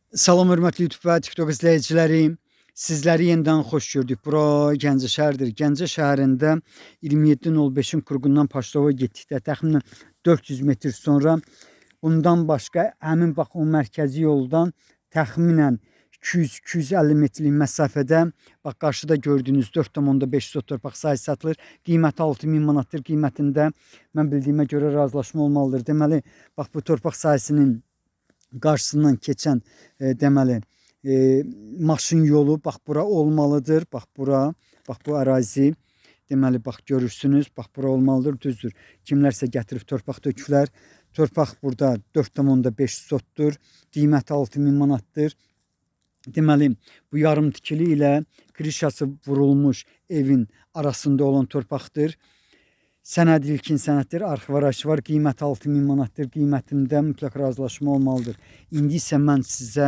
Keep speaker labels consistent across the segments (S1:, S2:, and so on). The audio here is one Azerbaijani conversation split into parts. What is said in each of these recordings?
S1: Salam hörmətli YouTube və TikTok izləyiciləri. Sizləri yenidən xoş gördük. Bura Gəncə şəhəridir. Gəncə şəhərində 27.05-in qurğundan Paşdova getdikdə təxminən 400 metr sonra bundan başqa həmin bax o mərkəzi yoldan təxminən 200-250 metrlik məsafədə bax qarşıda gördüyünüz 4,5 sot torpaq sahəsi satılır. Qiyməti 6000 manatdır. Qiymətində mən bildiyimə görə razılaşma olmalıdır. Deməli, bax bu torpaq sahəsinin qarşısından keçən deməli maşın yolu bax bura olmalıdır. Bax bura, bax bu ərazi deməli bax görürsünüz. Bax bura olmalıdır, düzdür. Kimlərsə gətirib torpaq töküblər. Torpaq burada 4,5 sotdur. Qiyməti 6000 manatdır. Deməli bu yarım tikili ilə krişası vurulmuş evin arasında olan torpaqdır. Sənəd ilkin sənəddir, arxiv arayışı var, qiyməti 6000 manatdır, qiymətində mütləq razılaşma olmalıdır. İndi isə mən sizə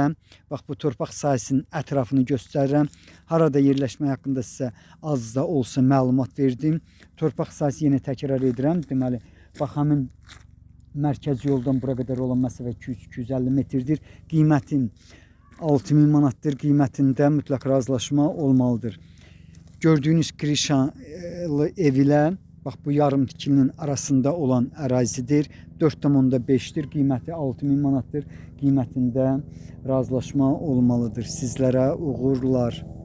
S1: bax bu torpaq sahəsinin ətrafını göstərirəm. Harada yerləşmək haqqında sizə az da olsa məlumat verdim. Torpaq sahəsi yenə təkrar edirəm. Deməli, bax həmin mərkəzi yoldan bura qədər olan məsafə 200-250 metrdir. Qiymətin 6000 manatdır, qiymətində mütləq razılaşma olmalıdır. Gördüyünüz krişalı ev ilə bax bu yarım tikilinin arasında olan ərazidir. 4,5'dir. Qiyməti 6000 manatdır. Qiymətində razılaşma olmalıdır. Sizlərə uğurlar.